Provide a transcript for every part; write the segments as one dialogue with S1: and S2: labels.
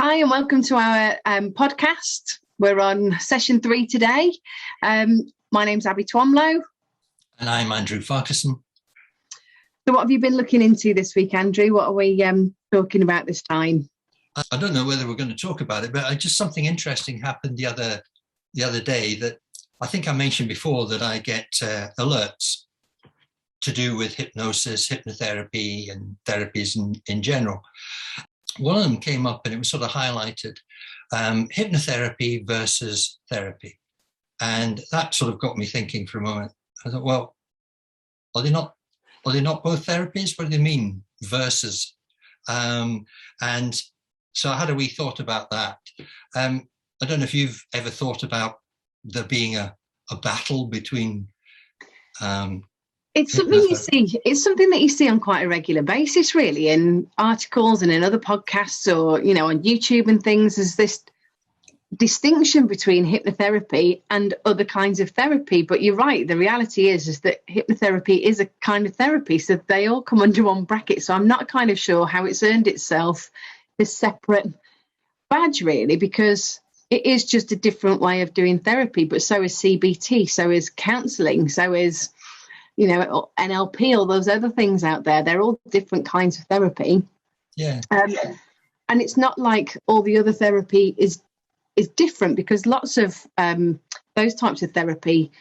S1: Hi and welcome to our podcast. We're on session 3 today. My name's Abi Twomlow.
S2: And I'm Andrew Farquharson.
S1: So what have you been looking into this week, Andrew? What are we talking about this time?
S2: I don't know whether we're going to talk about it, but just something interesting happened the other day that I think I mentioned before, that I get alerts to do with hypnosis, hypnotherapy and therapies in general. One of them came up and it was sort of highlighted, hypnotherapy versus therapy. And that sort of got me thinking for a moment. I thought, well, are they not both therapies? What do they mean, versus? And so I had a wee thought about that. I don't know if you've ever thought about there being a battle between
S1: It's something you see. It's something that you see on quite a regular basis, really, in articles and in other podcasts, or on YouTube and things. There's this distinction between hypnotherapy and other kinds of therapy. But you're right. The reality is that hypnotherapy is a kind of therapy, so they all come under one bracket. So I'm not kind of sure how it's earned itself this separate badge, really, because it is just a different way of doing therapy. But so is CBT, so is counselling, so is NLP, all those other things out there. They're all different kinds of therapy.
S2: Yeah.
S1: And it's not like all the other therapy is different, because lots of those types of therapy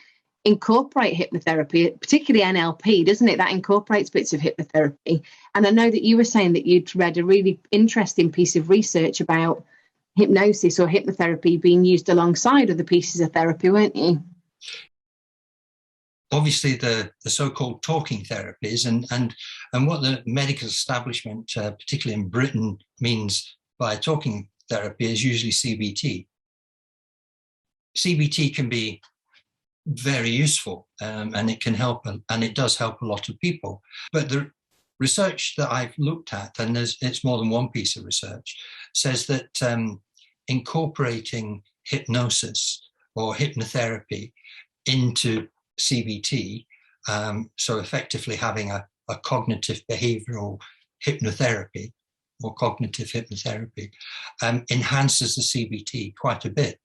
S1: incorporate hypnotherapy, particularly NLP, doesn't it? That incorporates bits of hypnotherapy. And I know that you were saying that you'd read a really interesting piece of research about hypnosis or hypnotherapy being used alongside other pieces of therapy, weren't you?
S2: Obviously, the so-called talking therapies and what the medical establishment, particularly in Britain, means by talking therapy is usually CBT. CBT can be very useful, and it can help, and it does help a lot of people. But the research that I've looked at, and it's more than one piece of research, says that incorporating hypnosis or hypnotherapy into CBT, so effectively having a cognitive behavioral hypnotherapy or cognitive hypnotherapy, enhances the CBT quite a bit,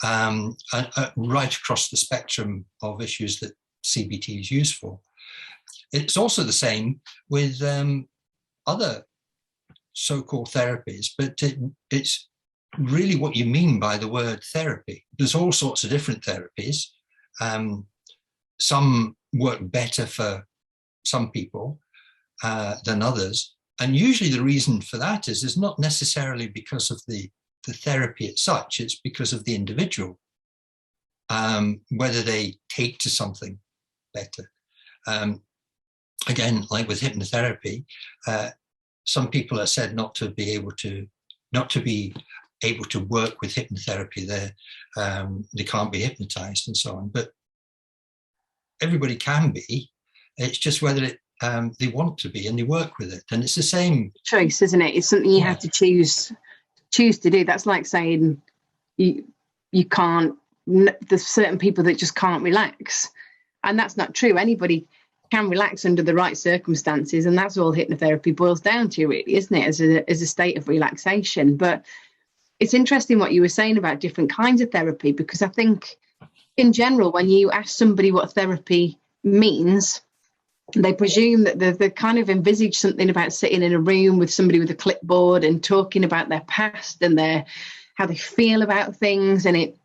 S2: right across the spectrum of issues that CBT is used for. It's also the same with other so-called therapies, but it's really what you mean by the word therapy. There's all sorts of different therapies. Some work better for some people than others. And usually the reason for that is not necessarily because of the therapy as such, it's because of the individual, whether they take to something better. Again, like with hypnotherapy, some people are said not to be able to work with hypnotherapy. They can't be hypnotized and so on. But everybody can be. It's just whether they want to be and they work with it. And it's the same
S1: choice, isn't it? It's something you have to choose to do. That's like saying you can't. There's certain people that just can't relax, and that's not true. Anybody can relax under the right circumstances, and that's all hypnotherapy boils down to, really, isn't it? As a state of relaxation. But it's interesting what you were saying about different kinds of therapy, because I think in general, when you ask somebody what therapy means, they presume that they kind of envisage something about sitting in a room with somebody with a clipboard and talking about their past and how they feel about things, and it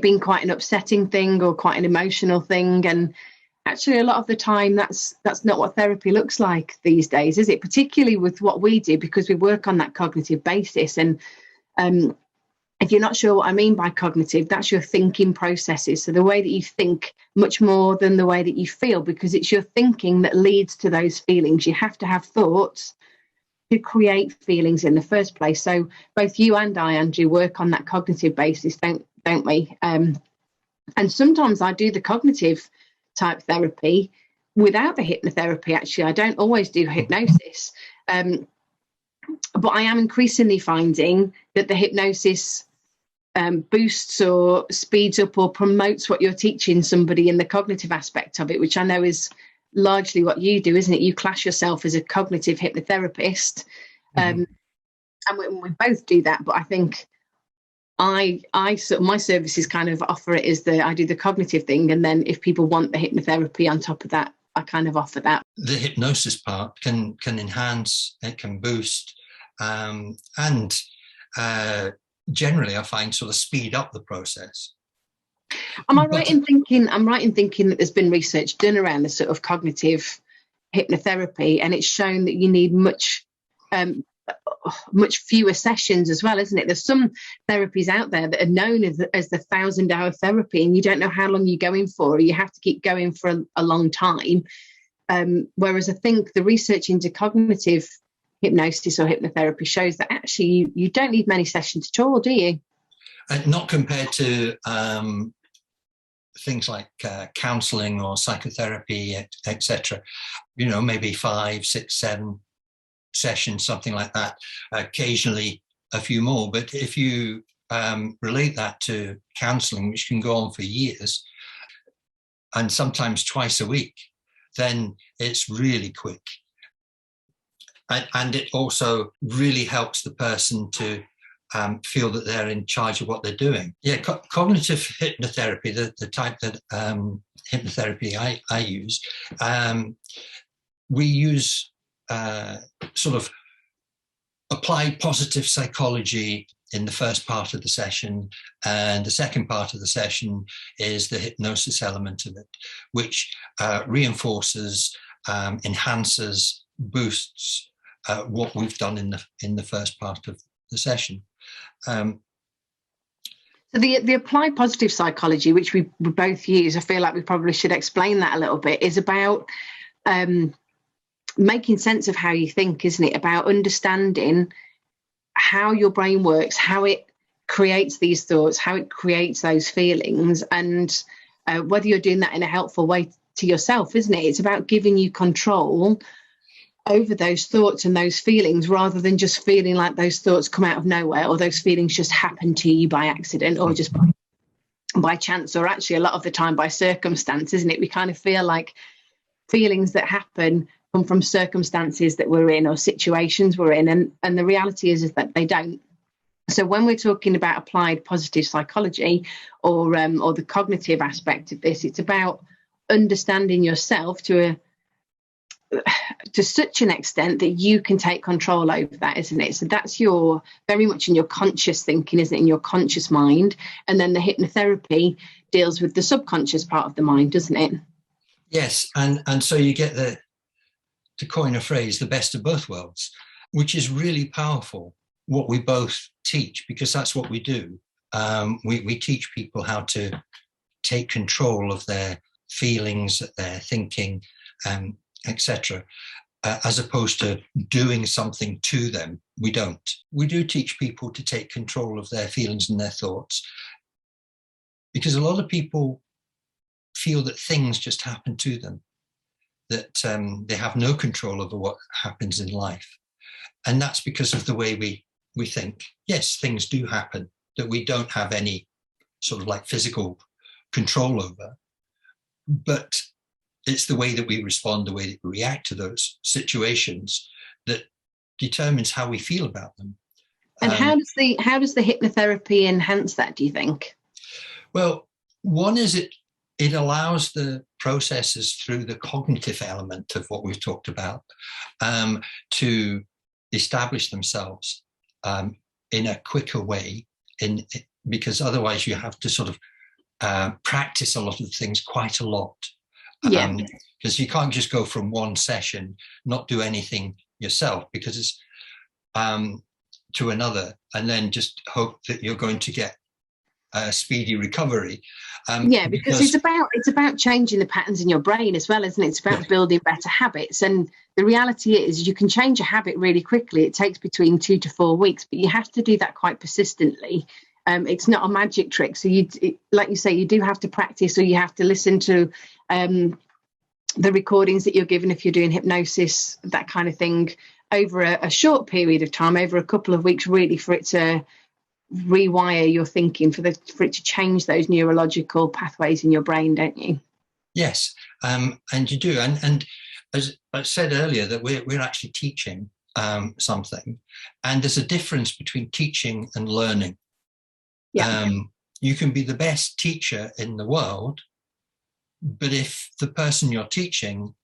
S1: being quite an upsetting thing or quite an emotional thing. And actually, a lot of the time, that's not what therapy looks like these days, is it? Particularly with what we do, because we work on that cognitive basis. And if you're not sure what I mean by cognitive, that's your thinking processes. So the way that you think much more than the way that you feel, because it's your thinking that leads to those feelings. You have to have thoughts to create feelings in the first place. So both you and I, Andrew, work on that cognitive basis, don't we? And sometimes I do the cognitive type therapy without the hypnotherapy. Actually, I don't always do hypnosis. But I am increasingly finding that the hypnosis boosts or speeds up or promotes what you're teaching somebody in the cognitive aspect of it, which I know is largely what you do, isn't it? You class yourself as a cognitive hypnotherapist. And we both do that, but I think I sort of, my services kind of offer it as I do the cognitive thing, and then if people want the hypnotherapy on top of that, I kind of offer that.
S2: The hypnosis part can enhance, it can boost, and generally I find sort of speed up the process.
S1: Am I right in thinking? I'm right in thinking that there's been research done around the sort of cognitive hypnotherapy, and it's shown that you need much fewer sessions as well, isn't it? There's some therapies out there that are known as the 1,000-hour therapy, and you don't know how long you're going for, or you have to keep going for a long time. Whereas I think the research into cognitive hypnosis or hypnotherapy shows that actually you don't need many sessions at all, do you?
S2: Not compared to things like counselling or psychotherapy, etc. Maybe 5, 6, 7 sessions, something like that. Occasionally a few more. But if you relate that to counselling, which can go on for years, and sometimes twice a week, then it's really quick. And it also really helps the person to feel that they're in charge of what they're doing. Yeah, cognitive hypnotherapy, the type that hypnotherapy I use, we use sort of applied positive psychology in the first part of the session, and the second part of the session is the hypnosis element of it, which reinforces, enhances, boosts what we've done in the first part of the session. So
S1: the applied positive psychology, which we both use, I feel like we probably should explain that a little bit, is about making sense of how you think, isn't it? About understanding how your brain works, how it creates these thoughts, how it creates those feelings, and whether you're doing that in a helpful way to yourself, isn't it? It's about giving you control over those thoughts and those feelings, rather than just feeling like those thoughts come out of nowhere, or those feelings just happen to you by accident, or just by chance, or actually a lot of the time by circumstance, isn't it? We kind of feel like feelings that happen come from circumstances that we're in or situations we're in, and the reality is that they don't. So when we're talking about applied positive psychology or the cognitive aspect of this, it's about understanding yourself to such an extent that you can take control over that, isn't it? So that's very much in your conscious thinking, isn't it? In your conscious mind. And then the hypnotherapy deals with the subconscious part of the mind, doesn't it?
S2: Yes, and so you get to coin a phrase, the best of both worlds, which is really powerful, what we both teach, because that's what we do. We teach people how to take control of their feelings, their thinking, etc., as opposed to doing something to them. We don't. We do teach people to take control of their feelings and their thoughts, because a lot of people feel that things just happen to them, that they have no control over what happens in life. And that's because of the way we think. Yes, things do happen that we don't have any sort of like physical control over, but it's the way that we respond, the way that we react to those situations that determines how we feel about them.
S1: And how does the hypnotherapy enhance that, do you think?
S2: Well, one is it allows the processes through the cognitive element of what we've talked about to establish themselves in a quicker way, because otherwise you have to sort of practice a lot of things quite a lot.
S1: Yeah.
S2: Because you can't just go from one session, not do anything yourself, because it's to another, and then just hope that you're going to get a speedy recovery.
S1: Because it's about changing the patterns in your brain as well, isn't it? It's about building better habits. And the reality is you can change a habit really quickly. It takes between 2 to 4 weeks, but you have to do that quite persistently. It's not a magic trick. So like you say, you do have to practice, or you have to listen to the recordings that you're given if you're doing hypnosis, that kind of thing, over a short period of time, over a couple of weeks, really, for it to rewire your thinking, for it to change those neurological pathways in your brain, don't you?
S2: Yes, and you do. And as I said earlier, that we're actually teaching something, and there's a difference between teaching and learning.
S1: Yeah.
S2: You can be the best teacher in the world, but if the person you're teaching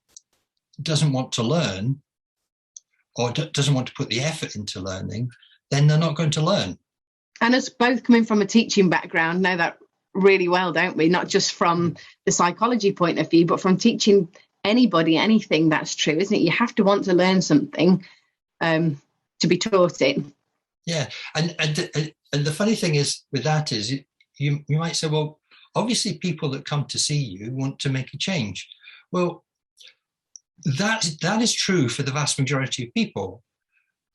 S2: doesn't want to learn or doesn't want to put the effort into learning, then they're not going to learn.
S1: And us both coming from a teaching background know that really well, don't we? Not just from the psychology point of view, but from teaching anybody anything. That's true, isn't it? You have to want to learn something to be taught it.
S2: Yeah, and the funny thing is with that is you might say, well, obviously people that come to see you want to make a change. Well, that is true for the vast majority of people,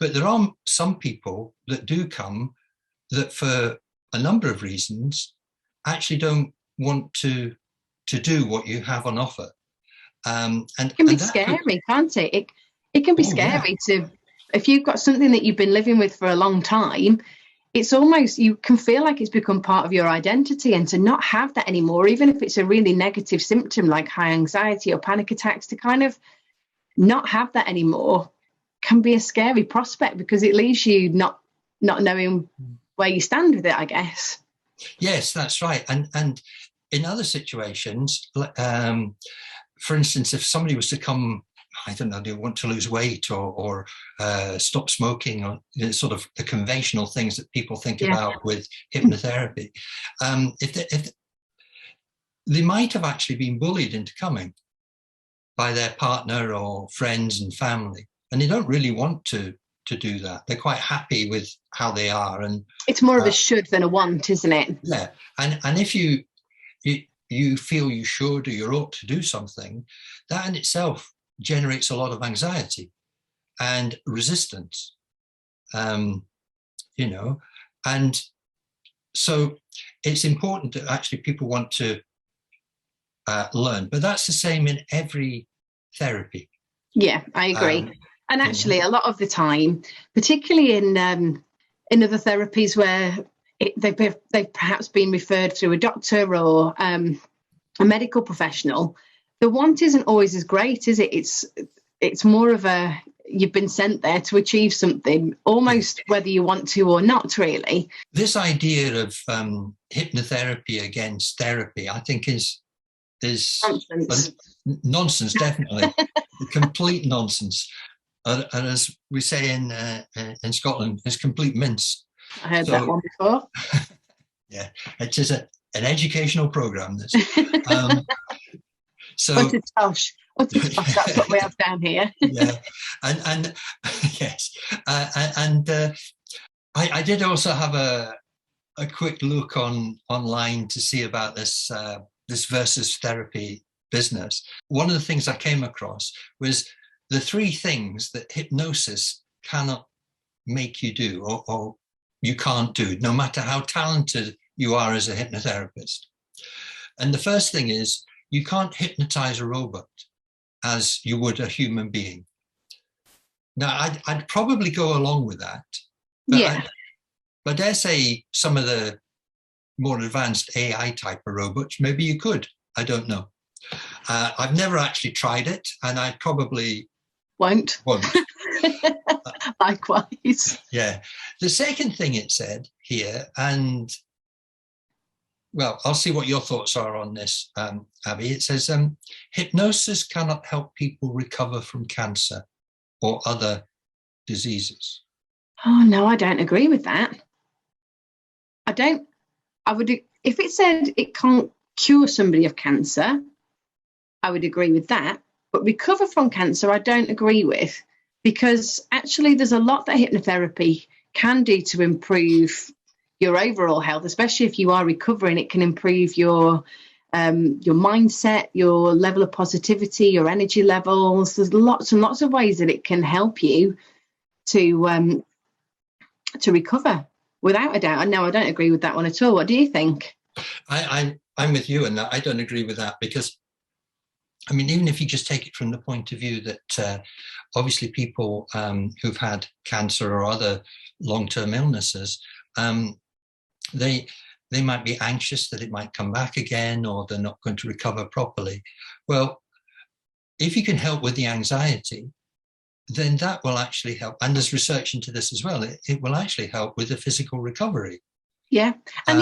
S2: but there are some people that do come that for a number of reasons actually don't want to do what you have on offer. And
S1: it can be scary, can't it? It can be scary to, if you've got something that you've been living with for a long time, it's almost, you can feel like it's become part of your identity, and to not have that anymore, even if it's a really negative symptom like high anxiety or panic attacks, to kind of not have that anymore can be a scary prospect, because it leaves you not knowing where you stand with it, I guess.
S2: Yes, that's right. And in other situations, for instance, if somebody was to come, I don't know, they want to lose weight or stop smoking, or sort of the conventional things that people think about with hypnotherapy, if they might have actually been bullied into coming by their partner or friends and family, and they don't really want to do that. They're quite happy with how they are, and
S1: it's more of a should than a want, isn't it?
S2: Yeah, and if you feel you should or you ought to do something, that in itself generates a lot of anxiety and resistance, and so it's important that actually people want to learn, but that's the same in every therapy.
S1: Yeah, I agree. And actually, a lot of the time, particularly in other therapies where they've perhaps been referred through a doctor or a medical professional, the want isn't always as great, is it? It's more of a, you've been sent there to achieve something, almost whether you want to or not, really.
S2: This idea of hypnotherapy against therapy, I think is nonsense, definitely. Complete nonsense. And as we say in Scotland, it's complete mince.
S1: I heard that one before.
S2: Yeah, it is an educational program. This.
S1: Utter tosh. That's what we have down here.
S2: Yeah, and yes, and I did also have a quick look online to see about this versus therapy business. One of the things I came across was the 3 things that hypnosis cannot make you do, or you can't do, no matter how talented you are as a hypnotherapist. And the first thing is, you can't hypnotize a robot as you would a human being. Now, I'd probably go along with that. But I dare say some of the more advanced AI type of robots, maybe you could. I don't know. I've never actually tried it, and I probably
S1: won't. Likewise.
S2: Yeah. The second thing it said here, and well, I'll see what your thoughts are on this, Abi. It says, hypnosis cannot help people recover from cancer or other diseases.
S1: Oh, no, I don't agree with that. I would, if it said it can't cure somebody of cancer, I would agree with that. But recover from cancer, I don't agree with, because actually there's a lot that hypnotherapy can do to improve your overall health, especially if you are recovering. It can improve your mindset, your level of positivity, your energy levels. There's lots and lots of ways that it can help you to recover, without a doubt. And no, I don't agree with that one at all. What do you think?
S2: I'm with you, and I don't agree with that, because I mean, even if you just take it from the point of view that obviously people who've had cancer or other long-term illnesses, they might be anxious that it might come back again, or they're not going to recover properly. Well, if you can help with the anxiety, then that will actually help. And there's research into this as well. It will actually help with the physical recovery.
S1: Yeah, and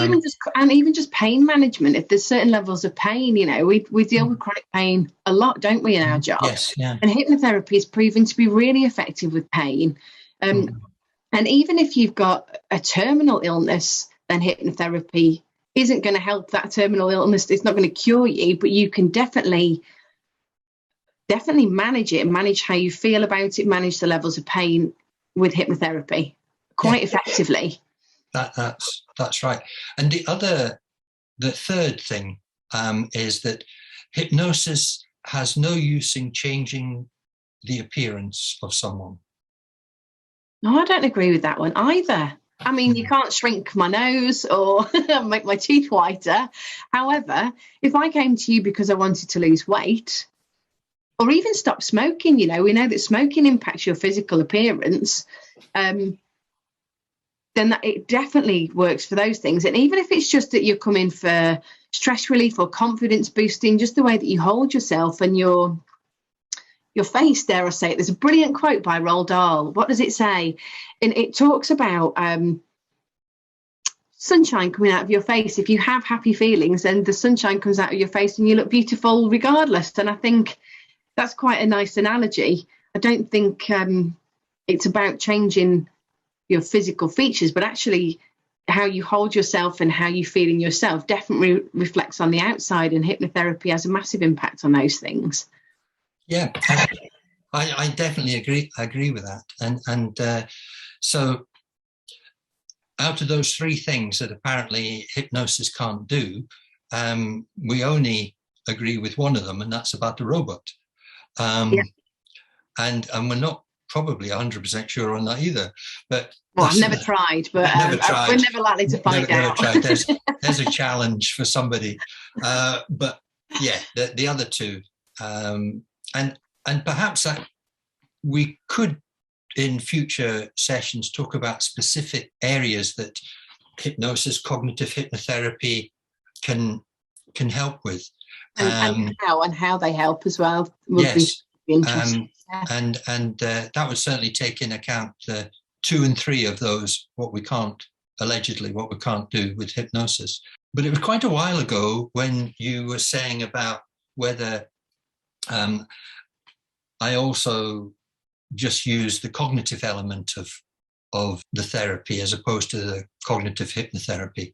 S1: even just pain management. If there's certain levels of pain, you know, we deal with chronic pain a lot, don't we, in our job?
S2: Yes, yeah.
S1: And hypnotherapy is proven to be really effective with pain. And even if you've got a terminal illness, then hypnotherapy isn't going to help that terminal illness. It's not going to cure you, but you can definitely manage it, manage how you feel about it, manage the levels of pain with hypnotherapy quite effectively.
S2: That's right. And the third thing is that hypnosis has no use in changing the appearance of someone.
S1: No, I don't agree with that one either. I mean, you can't shrink my nose or make my teeth whiter. However, if I came to you because I wanted to lose weight or even stop smoking, you know, we know that smoking impacts your physical appearance, then it definitely works for those things. And even if it's just that you're coming for stress relief or confidence boosting, just the way that you hold yourself and your face, dare I say it. There's a brilliant quote by Roald Dahl. What does it say? And it talks about sunshine coming out of your face. If you have happy feelings, then the sunshine comes out of your face and you look beautiful regardless. And I think that's quite a nice analogy. I don't think it's about changing your physical features, but actually how you hold yourself and how you feel in yourself definitely reflects on the outside, and hypnotherapy has a massive impact on those things.
S2: Yeah, I definitely agree with that. And so out of those three things that apparently hypnosis can't do, we only agree with one of them, and that's about the robot. And we're not probably 100% sure on that either. But
S1: I've never tried, but we're never likely to find out.
S2: Never tried. There's a challenge for somebody. But yeah, the other two, and perhaps that we could in future sessions talk about specific areas that hypnosis, cognitive hypnotherapy can help with,
S1: and how they help as well.
S2: Yes.
S1: Be interesting.
S2: And that would certainly take in account the 2 and 3 of those, what we can't do with hypnosis. But it was quite a while ago when you were saying about whether I also just use the cognitive element of the therapy as opposed to the cognitive hypnotherapy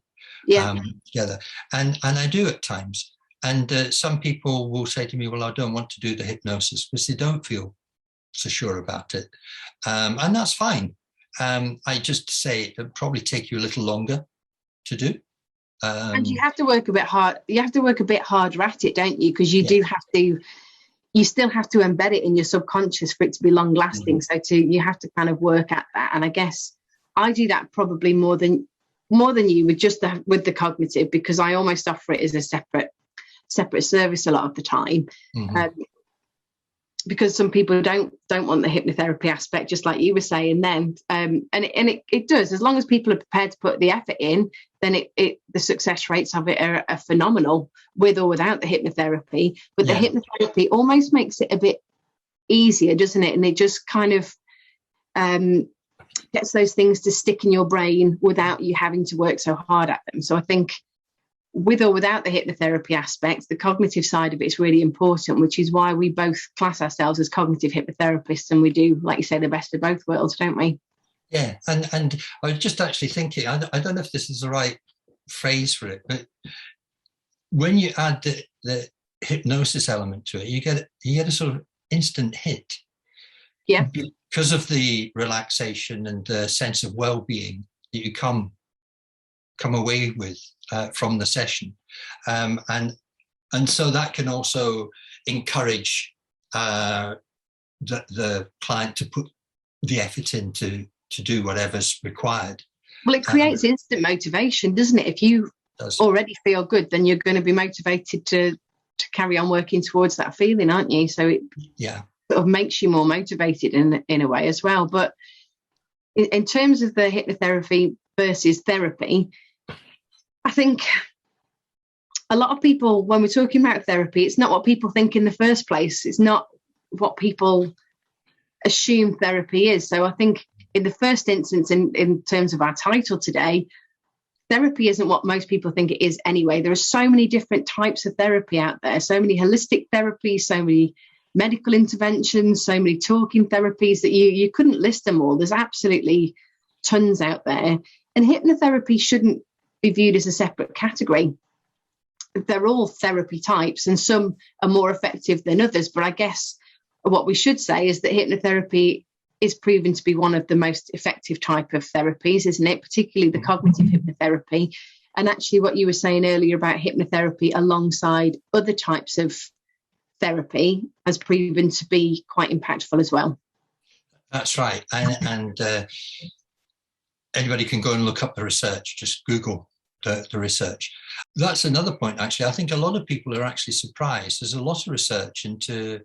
S2: together. And I do at times. And some people will say to me, well, I don't want to do the hypnosis because they don't feel so sure about it. And that's fine. I just say it'll probably take you a little longer to do.
S1: And you have to work a bit hard. You have to work a bit harder at it, don't you? Because you still have to embed it in your subconscious for it to be long lasting. So you have to kind of work at that. And I guess I do that probably more than you with the cognitive, because I almost offer it as a separate service a lot of the time. Because some people don't want the hypnotherapy aspect, just like you were saying then. And it does, as long as people are prepared to put the effort in, then the success rates of it are phenomenal, with or without the hypnotherapy. But the hypnotherapy almost makes it a bit easier, doesn't it? And it just kind of gets those things to stick in your brain without you having to work so hard at them. So I think with or without the hypnotherapy aspect, the cognitive side of it is really important, which is why we both class ourselves as cognitive hypnotherapists, and we do, like you say, the best of both worlds, don't we?
S2: Yeah, and I was just actually thinking, I don't know if this is the right phrase for it, but when you add the hypnosis element to it, you get a sort of instant hit.
S1: Yeah.
S2: Because of the relaxation and the sense of well-being that you come away with from the session, and so that can also encourage the client to put the effort in to do whatever's required.
S1: Well, it creates instant motivation, doesn't it? If you already feel good, then you're going to be motivated to carry on working towards that feeling, aren't you? So it sort of makes you more motivated in a way as well. But in terms of the hypnotherapy versus therapy, I think a lot of people, when we're talking about therapy, it's not what people think in the first place. It's not what people assume therapy is. So I think in the first instance, in terms of our title today, therapy isn't what most people think it is anyway. There are so many different types of therapy out there, so many holistic therapies, so many medical interventions, so many talking therapies that you couldn't list them all. There's absolutely tons out there. And hypnotherapy shouldn't be viewed as a separate category. They're all therapy types, and some are more effective than others. But I guess what we should say is that hypnotherapy is proven to be one of the most effective type of therapies, isn't it? Particularly the cognitive hypnotherapy. And actually what you were saying earlier about hypnotherapy alongside other types of therapy has proven to be quite impactful as well.
S2: That's right. And anybody can go and look up the research, just Google the research. That's another point, actually. I think a lot of people are actually surprised. There's a lot of research into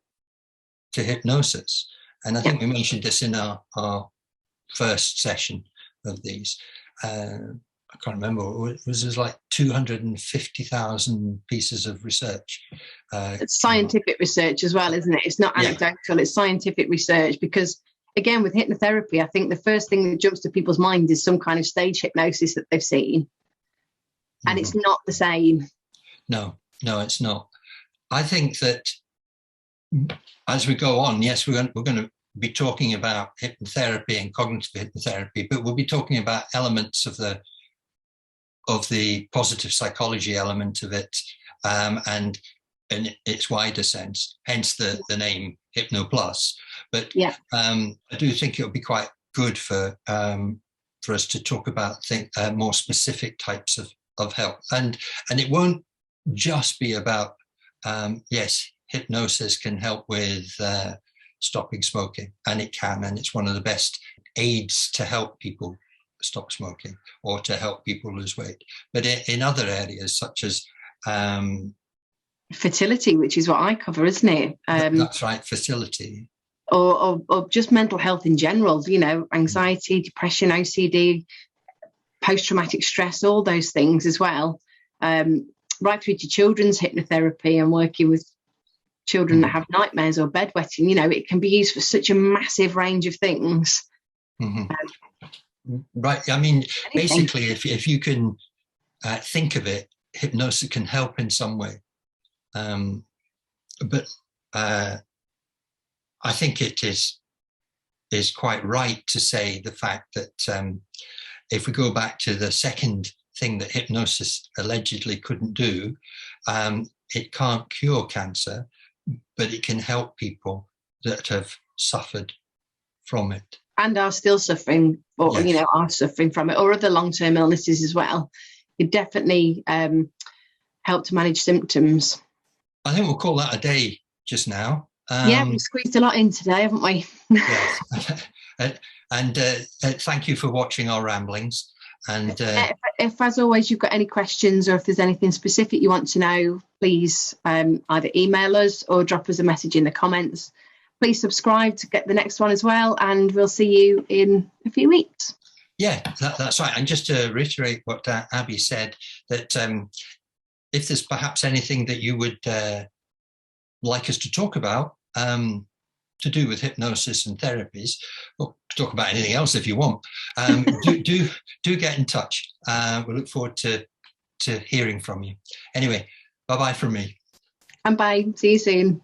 S2: hypnosis. And I think we mentioned this in our first session of these. I can't remember. It was like 250,000 pieces of research.
S1: It's scientific research as well, isn't it? It's not anecdotal, it's scientific research. Because again, with hypnotherapy, I think the first thing that jumps to people's mind is some kind of stage hypnosis that they've seen. And it's not the same. No,
S2: it's not. I think that as we go on, yes, we're going to be talking about hypnotherapy and cognitive hypnotherapy, but we'll be talking about elements of the positive psychology element of it, and in its wider sense, hence the name HypnoPlus. But I do think it would be quite good for us to talk about more specific types of help, and it won't just be about yes, hypnosis can help with stopping smoking, and it can, and it's one of the best aids to help people stop smoking or to help people lose weight. But in other areas such as
S1: fertility, which is what I cover, isn't it?
S2: That's right, fertility.
S1: Or just mental health in general, anxiety, depression, OCD, post-traumatic stress, all those things as well. Right through to children's hypnotherapy and working with children that have nightmares or bedwetting, it can be used for such a massive range of things.
S2: Right. I mean, basically, if you can think of it, hypnosis can help in some way. But I think it is quite right to say the fact that if we go back to the second thing that hypnosis allegedly couldn't do, it can't cure cancer, but it can help people that have suffered from it.
S1: And are still suffering, or, are suffering from it, or other long-term illnesses as well. It definitely help to manage symptoms.
S2: I think we'll call that a day just now.
S1: We've squeezed a lot in today, haven't we?
S2: Yes. And thank you for watching our ramblings. And
S1: if, as always, you've got any questions or if there's anything specific you want to know, please either email us or drop us a message in the comments. Please subscribe to get the next one as well, and we'll see you in a few weeks.
S2: Yeah, that's right. And just to reiterate what Abi said, that if there's perhaps anything that you would like us to talk about to do with hypnosis and therapies, or talk about anything else if you want, do get in touch. We look forward to hearing from you. Anyway, bye-bye from me.
S1: And bye. See you soon.